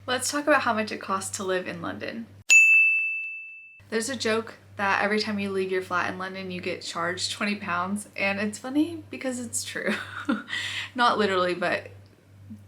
Let's talk about how much it costs to live in London. There's a joke that every time you leave your flat in London you get charged £20, and it's funny because it's true. Not literally, but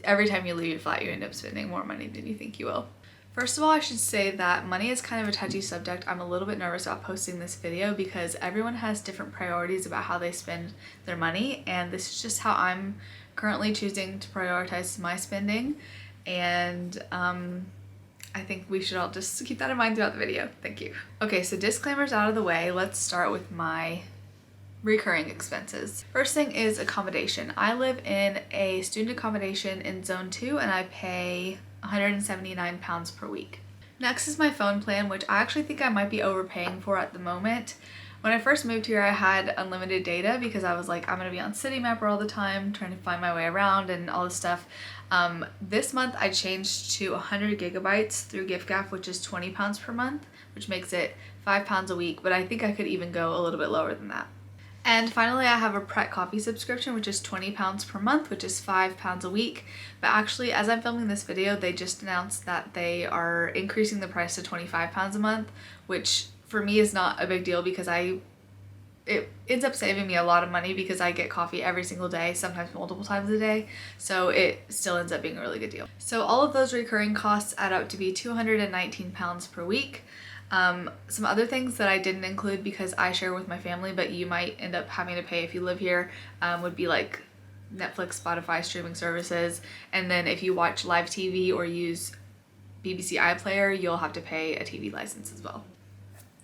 every time you leave your flat you end up spending more money than you think you will. First of all, I should say that money is kind of a touchy subject. I'm a little bit nervous about posting this video because everyone has different priorities about how they spend their money, and this is just how I'm currently choosing to prioritize my spending, and I think we should all just keep that in mind throughout the video. Thank you. Okay, so disclaimers out of the way, let's start with my recurring expenses. First thing is accommodation. I live in a student accommodation in Zone 2 and I pay £179 per week. Next is my phone plan, which I actually think I might be overpaying for at the moment. When I first moved here, I had unlimited data because I was like, I'm gonna be on Citymapper all the time, trying to find my way around and all this stuff. This month I changed to 100 gigabytes through giffgaff, which is £20 per month, which makes it £5 a week, but I think I could even go a little bit lower than that. And finally, I have a Pret coffee subscription, which is £20 per month, which is £5 a week. But actually, as I'm filming this video, they just announced that they are increasing the price to £25 a month, which for me is not a big deal because it ends up saving me a lot of money because I get coffee every single day, sometimes multiple times a day, so it still ends up being a really good deal. So all of those recurring costs add up to be £219 per week. Some other things that I didn't include because I share with my family, but you might end up having to pay if you live here, would be like Netflix, Spotify, streaming services, and then if you watch live TV or use BBC iPlayer, you'll have to pay a TV license as well.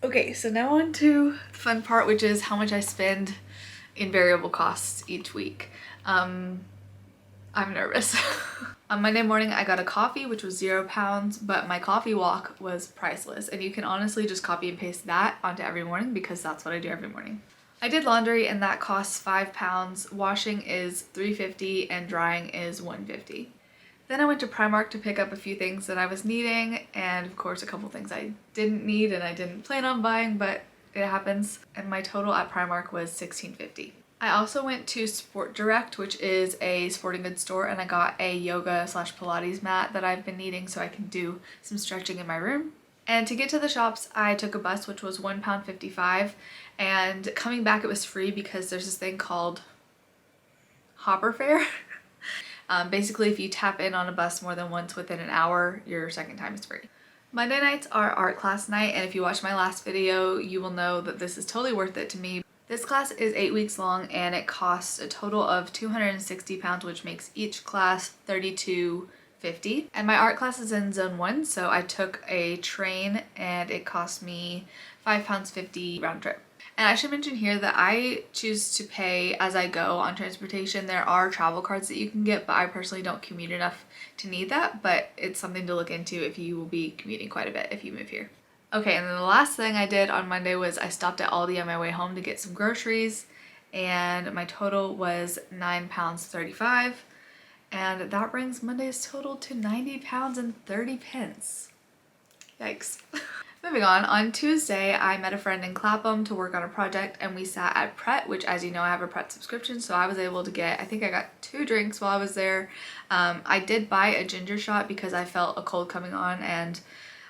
Okay, so now on to the fun part, which is how much I spend in variable costs each week. I'm nervous. On Monday morning, I got a coffee, which was £0, but my coffee walk was priceless. And you can honestly just copy and paste that onto every morning because that's what I do every morning. I did laundry and that costs £5. Washing is $3.50 and drying is $1.50. Then I went to Primark to pick up a few things that I was needing, and of course a couple things I didn't need and I didn't plan on buying, but it happens. And my total at Primark was $16.50. I also went to Sport Direct, which is a sporting goods store, and I got a yoga / Pilates mat that I've been needing so I can do some stretching in my room. And to get to the shops, I took a bus, which was £1.55, and coming back it was free because there's this thing called Hopper Fare. Basically, if you tap in on a bus more than once within an hour, your second time is free. Monday nights are art class night, and if you watched my last video, you will know that this is totally worth it to me. This class is 8 weeks long and it costs a total of £260, which makes each class $32.50. And my art class is in Zone 1, so I took a train and it cost me £5.50 round trip. And I should mention here that I choose to pay as I go on transportation. There are travel cards that you can get, but I personally don't commute enough to need that, but it's something to look into if you will be commuting quite a bit if you move here. Okay, and then the last thing I did on Monday was I stopped at Aldi on my way home to get some groceries, and my total was £9.35, and that brings Monday's total to £90.30. Yikes. Moving on Tuesday, I met a friend in Clapham to work on a project, and we sat at Pret, which, as you know, I have a Pret subscription, so I was able to get, I think I got 2 drinks while I was there. I did buy a ginger shot because I felt a cold coming on, and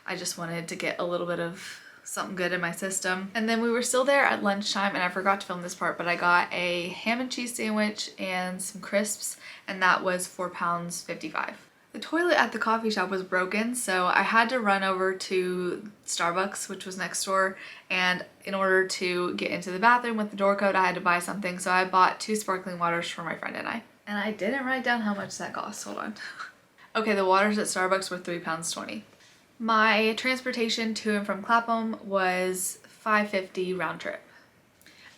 I just wanted to get a little bit of something good in my system. And then we were still there at lunchtime, and I forgot to film this part, but I got a ham and cheese sandwich and some crisps, and that was £4.55. The toilet at the coffee shop was broken, so I had to run over to Starbucks, which was next door, and in order to get into the bathroom with the door code, I had to buy something, so I bought 2 sparkling waters for my friend and I. And I didn't write down how much that cost, hold on. Okay, the waters at Starbucks were £3.20. My transportation to and from Clapham was $5.50 round trip.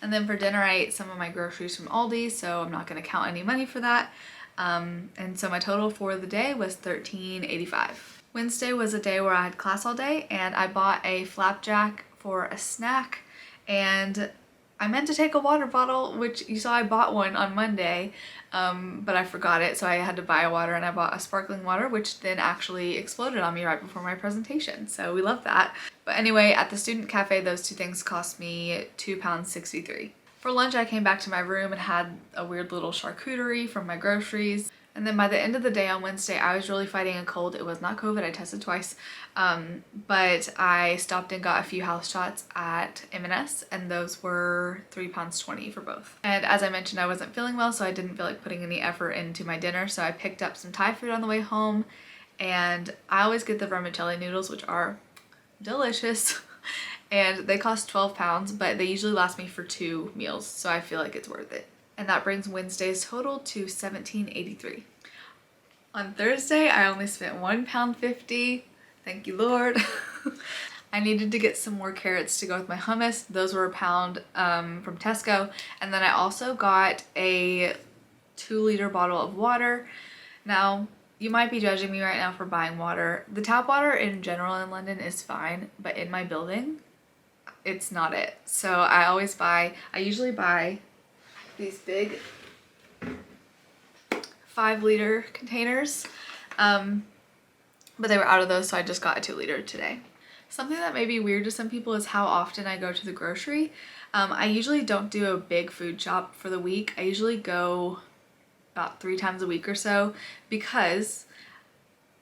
And then for dinner I ate some of my groceries from Aldi, so I'm not going to count any money for that. And so my total for the day was $13.85. Wednesday was a day where I had class all day, and I bought a flapjack for a snack, and I meant to take a water bottle, which you saw I bought one on Monday, but I forgot it, so I had to buy a water, and I bought a sparkling water, which then actually exploded on me right before my presentation, so we love that. But anyway, at the student cafe, those 2 things cost me £2.63. For lunch, I came back to my room and had a weird little charcuterie from my groceries. And then by the end of the day on Wednesday, I was really fighting a cold. It was not COVID, I tested twice. But I stopped and got a few house shots at M&S, and those were £3.20 for both. And as I mentioned, I wasn't feeling well, so I didn't feel like putting any effort into my dinner. So I picked up some Thai food on the way home, and I always get the vermicelli noodles, which are delicious. And they cost £12, but they usually last me for 2 meals, so I feel like it's worth it. And that brings Wednesday's total to $17.83. On Thursday, I only spent £1.50. Thank you, Lord. I needed to get some more carrots to go with my hummus. Those were £1 from Tesco. And then I also got a 2-liter bottle of water. Now, you might be judging me right now for buying water. The tap water in general in London is fine, but in my building, it's not it. So I usually buy these big 5-liter containers, but they were out of those, so I just got a 2-liter today. Something that may be weird to some people is how often I go to the grocery. I usually don't do a big food shop for the week. I usually go about 3 times a week or so, because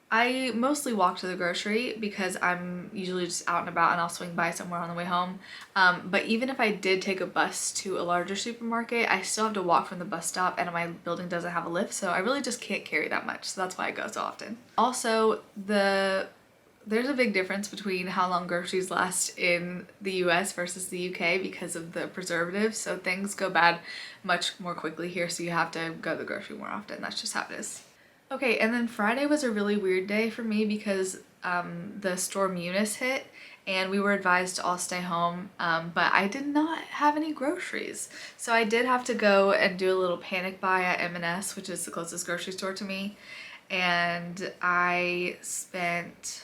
I mostly walk to the grocery because I'm usually just out and about, and I'll swing by somewhere on the way home. But even if I did take a bus to a larger supermarket, I still have to walk from the bus stop, and my building doesn't have a lift, so I really just can't carry that much. So that's why I go so often. Also, there's a big difference between how long groceries last in the US versus the UK because of the preservatives. So things go bad much more quickly here, so you have to go to the grocery more often. That's just how it is. Okay, and then Friday was a really weird day for me because the storm Eunice hit, and we were advised to all stay home, but I did not have any groceries. So I did have to go and do a little panic buy at M&S, which is the closest grocery store to me, and I spent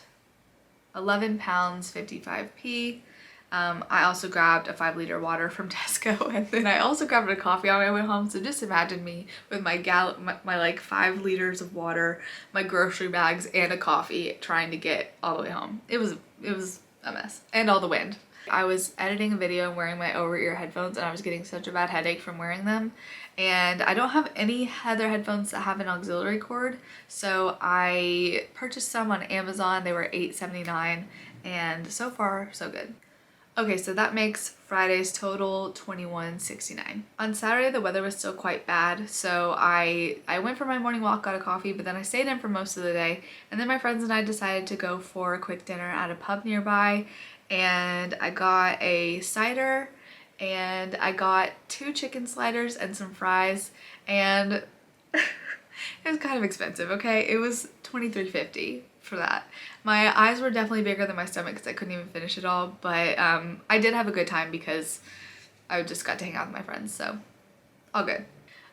£11.55. I also grabbed a 5-liter water from Tesco, and then I also grabbed a coffee on my way home. So just imagine me with my like 5 liters of water, my grocery bags, and a coffee trying to get all the way home. It was a mess, and all the wind. I was editing a video and wearing my over-ear headphones, and I was getting such a bad headache from wearing them. And I don't have any other headphones that have an auxiliary cord, so I purchased some on Amazon. They were $8.79, and so far so good. Okay, so that makes Friday's total $21.69. On Saturday, the weather was still quite bad, so I went for my morning walk, got a coffee, but then I stayed in for most of the day. And then my friends and I decided to go for a quick dinner at a pub nearby, and I got a cider, and I got 2 chicken sliders and some fries, and it was kind of expensive, okay? It was $23.50 for that. My eyes were definitely bigger than my stomach because I couldn't even finish it all, but I did have a good time because I just got to hang out with my friends, so all good.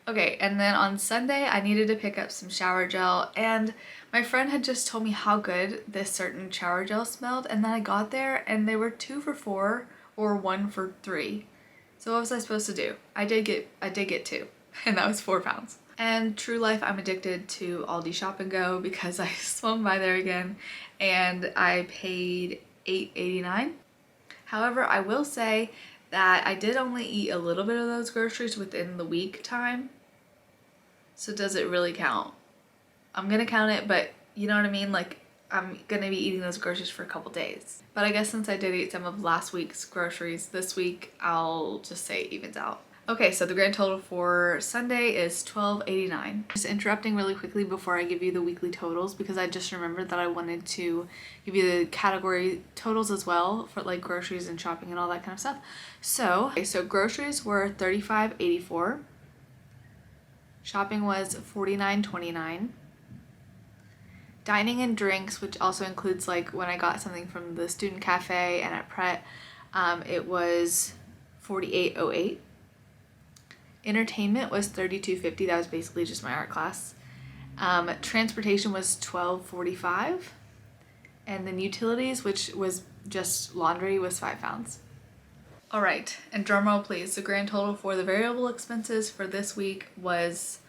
Okay, and then on Sunday I needed to pick up some shower gel, and my friend had just told me how good this certain shower gel smelled, and then I got there and they were 2 for $4 or 1 for $3. So what was I supposed to do? I did get 2, and that was £4. And true life, I'm addicted to Aldi Shop and Go because I swung by there again and I paid $8.89. However, I will say that I did only eat a little bit of those groceries within the week time. So does it really count? I'm gonna count it, but you know what I mean? Like, I'm gonna be eating those groceries for a couple days. But I guess since I did eat some of last week's groceries this week, I'll just say it evens out. Okay, so the grand total for Sunday is $12.89. Just interrupting really quickly before I give you the weekly totals, because I just remembered that I wanted to give you the category totals as well for like groceries and shopping and all that kind of stuff. So groceries were $35.84. Shopping was $49.29. Dining and drinks, which also includes like when I got something from the student cafe and at Pret, it was $48.08. Entertainment was $32.50. That was basically just my art class. Transportation was $12.45. And then utilities, which was just laundry, was £5. All right, and drumroll please. The grand total for the variable expenses for this week was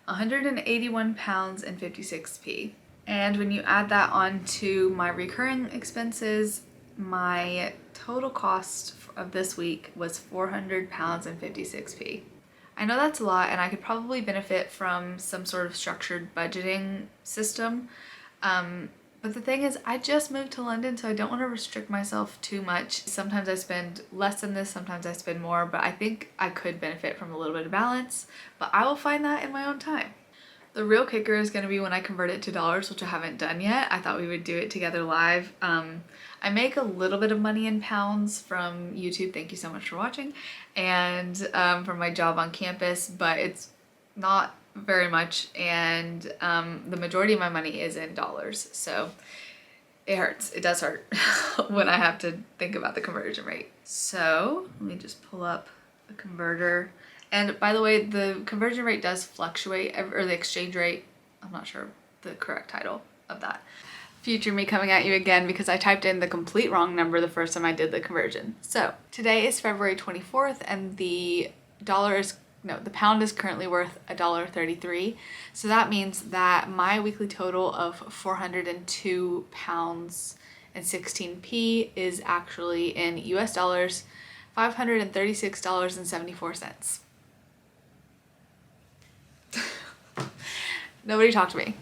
£181.56. And when you add that on to my recurring expenses, my total cost of this week was £400.56. I know that's a lot, and I could probably benefit from some sort of structured budgeting system. But the thing is, I just moved to London, so I don't want to restrict myself too much. Sometimes I spend less than this, sometimes I spend more, but I think I could benefit from a little bit of balance, but I will find that in my own time. The real kicker is going to be when I convert it to dollars, which I haven't done yet. I thought we would do it together live. I make a little bit of money in pounds from YouTube, thank you so much for watching, and from my job on campus, but it's not very much, and the majority of my money is in dollars, so it hurts. It does hurt when I have to think about the conversion rate. So let me just pull up the converter. And by the way, the conversion rate does fluctuate, or the exchange rate. I'm not sure the correct title of that. Future me coming at you again because I typed in the complete wrong number the first time I did the conversion. So today is February 24th, and the pound is currently worth $1.33. So that means that my weekly total of 402 pounds and 16p is actually in US dollars, $536.74. Nobody talk to me.